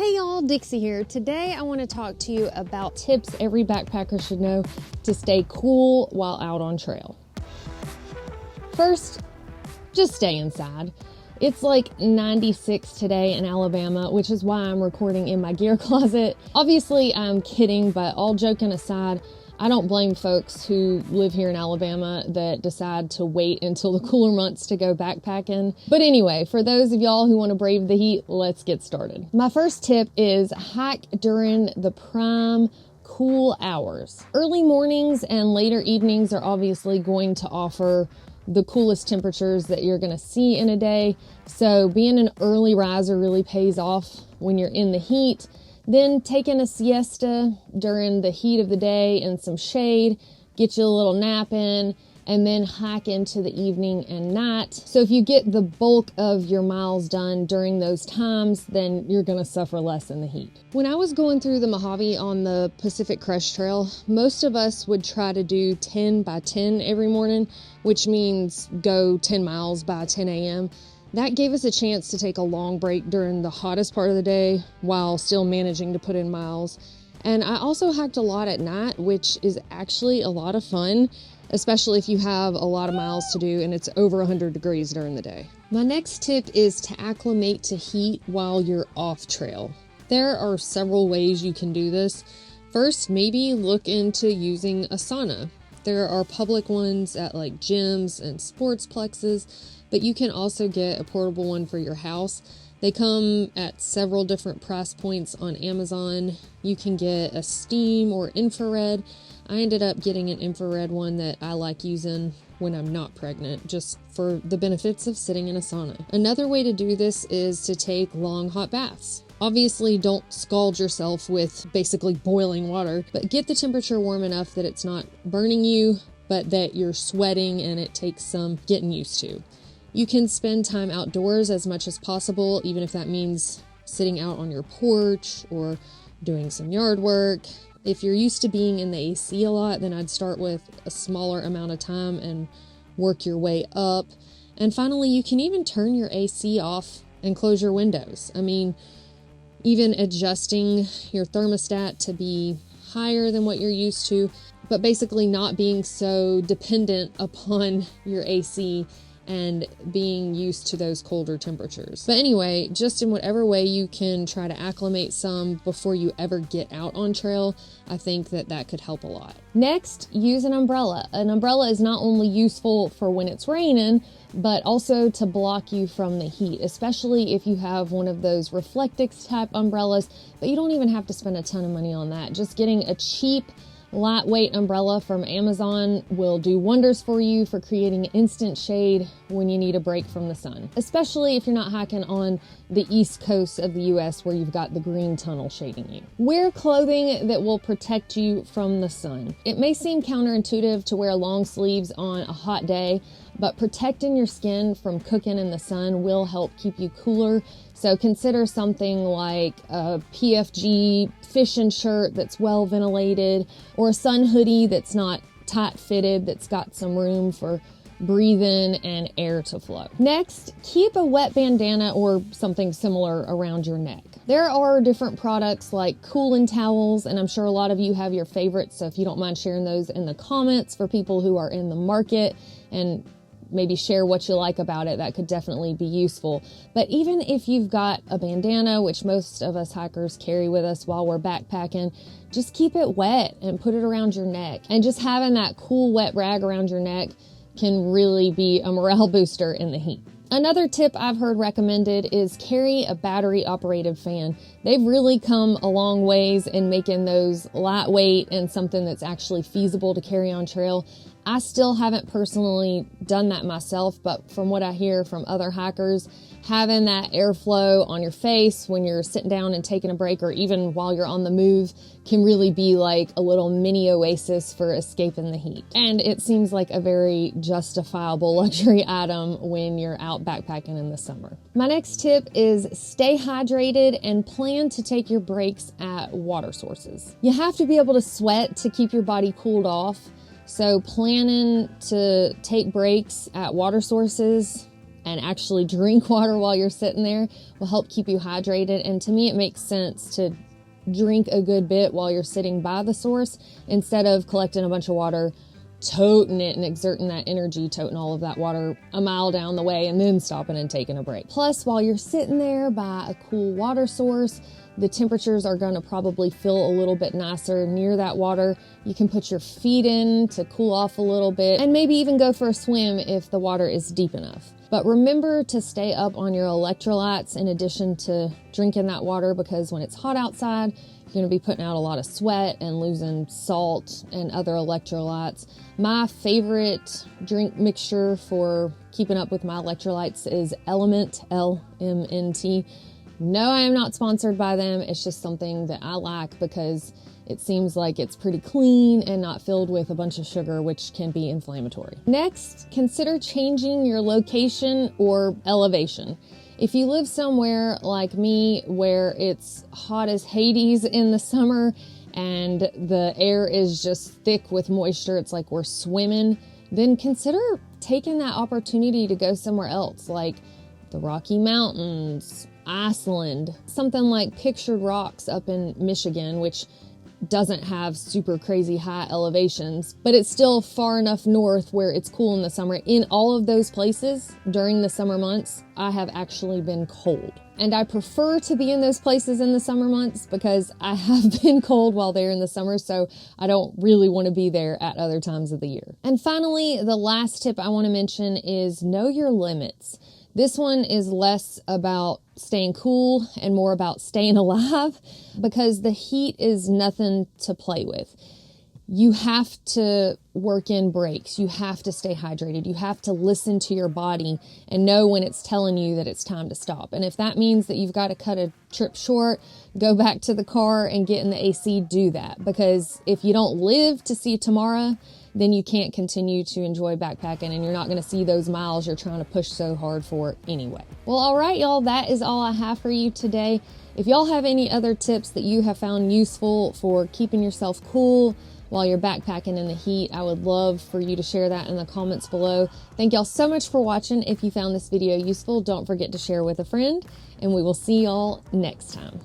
Hey y'all, Dixie here. Today I want to talk to you about tips every backpacker should know to stay cool while out on trail. First, just stay inside. It's like 96 today in Alabama, which is why I'm recording in my gear closet. Obviously, I'm kidding, but all joking aside, I don't blame folks who live here in Alabama that decide to wait until the cooler months to go backpacking. But anyway, for those of y'all who want to brave the heat, let's get started. My first tip is hike during the prime cool hours. Early mornings and later evenings are obviously going to offer the coolest temperatures that you're going to see in a day. So being an early riser really pays off when you're in the heat. Then taking a siesta during the heat of the day in some shade, get you a little nap in, and then hike into the evening and night. So if you get the bulk of your miles done during those times, then you're gonna suffer less in the heat. When I was going through the Mojave on the Pacific Crest Trail, most of us would try to do 10 by 10 every morning, which means go 10 miles by 10 a.m. That gave us a chance to take a long break during the hottest part of the day while still managing to put in miles. And I also hiked a lot at night, which is actually a lot of fun, especially if you have a lot of miles to do and it's over 100 degrees during the day. My next tip is to acclimate to heat while you're off trail. There are several ways you can do this. First, maybe look into using a sauna. There are public ones at like gyms and sports plexes, but you can also get a portable one for your house. They come at several different price points on Amazon. You can get a steam or infrared. I ended up getting an infrared one that I like using when I'm not pregnant, just for the benefits of sitting in a sauna. Another way to do this is to take long hot baths. Obviously, don't scald yourself with basically boiling water, but get the temperature warm enough that it's not burning you, but that you're sweating and it takes some getting used to. You can spend time outdoors as much as possible, even if that means sitting out on your porch or doing some yard work. If you're used to being in the AC a lot, then I'd start with a smaller amount of time and work your way up. And finally, you can even turn your AC off and close your windows. I mean, even adjusting your thermostat to be higher than what you're used to, but basically not being so dependent upon your AC and being used to those colder temperatures. But anyway, just in whatever way you can try to acclimate some before you ever get out on trail, I think that could help a lot. Next, use an umbrella. An umbrella is not only useful for when it's raining, but also to block you from the heat, especially if you have one of those Reflectix type umbrellas, but you don't even have to spend a ton of money on that. Just getting a cheap, lightweight umbrella from Amazon will do wonders for you for creating instant shade when you need a break from the sun, especially if you're not hiking on the east coast of the US where you've got the green tunnel shading you. Wear clothing that will protect you from the sun. It may seem counterintuitive to wear long sleeves on a hot day, but protecting your skin from cooking in the sun will help keep you cooler. So consider something like a PFG fishing shirt that's well ventilated, or a sun hoodie that's not tight fitted, that's got some room for breathing and air to flow. Next, keep a wet bandana or something similar around your neck. There are different products like cooling towels, and I'm sure a lot of you have your favorites, so if you don't mind sharing those in the comments for people who are in the market and maybe share what you like about it, that could definitely be useful. But even if you've got a bandana, which most of us hikers carry with us while we're backpacking, just keep it wet and put it around your neck. And just having that cool wet rag around your neck can really be a morale booster in the heat. Another tip I've heard recommended is carry a battery operated fan. They've really come a long ways in making those lightweight and something that's actually feasible to carry on trail. I still haven't personally done that myself, but from what I hear from other hikers, having that airflow on your face when you're sitting down and taking a break, or even while you're on the move, can really be like a little mini oasis for escaping the heat. And it seems like a very justifiable luxury item when you're out backpacking in the summer. My next tip is stay hydrated and plan to take your breaks at water sources. You have to be able to sweat to keep your body cooled off. So planning to take breaks at water sources and actually drink water while you're sitting there will help keep you hydrated. And to me, it makes sense to drink a good bit while you're sitting by the source instead of collecting a bunch of water, toting it and exerting that energy, toting all of that water a mile down the way and then stopping and taking a break. Plus, while you're sitting there by a cool water source, the temperatures are going to probably feel a little bit nicer near that water. You can put your feet in to cool off a little bit and maybe even go for a swim if the water is deep enough. But remember to stay up on your electrolytes in addition to drinking that water, because when it's hot outside, you're going to be putting out a lot of sweat and losing salt and other electrolytes. My favorite drink mixture for keeping up with my electrolytes is Element, L-M-N-T. No, I am not sponsored by them. It's just something that I like because it seems like it's pretty clean and not filled with a bunch of sugar, which can be inflammatory. Next, consider changing your location or elevation. If you live somewhere like me where it's hot as Hades in the summer and the air is just thick with moisture, it's like we're swimming, then consider taking that opportunity to go somewhere else, like the Rocky Mountains, Iceland, something like Pictured Rocks up in Michigan, which doesn't have super crazy high elevations, but it's still far enough north where it's cool in the summer. In all of those places during the summer months, I have actually been cold. And I prefer to be in those places in the summer months because I have been cold while they're in the summer, so I don't really want to be there at other times of the year. And finally, the last tip I want to mention is know your limits. This one is less about staying cool and more about staying alive, because the heat is nothing to play with. You have to work in breaks. You have to stay hydrated. You have to listen to your body and know when it's telling you that it's time to stop. And if that means that you've got to cut a trip short, go back to the car and get in the AC, do that. Because if you don't live to see tomorrow, then you can't continue to enjoy backpacking and you're not going to see those miles you're trying to push so hard for anyway. Well, all right, y'all, that is all I have for you today. If y'all have any other tips that you have found useful for keeping yourself cool while you're backpacking in the heat, I would love for you to share that in the comments below. Thank y'all so much for watching. If you found this video useful, don't forget to share with a friend, and we will see y'all next time.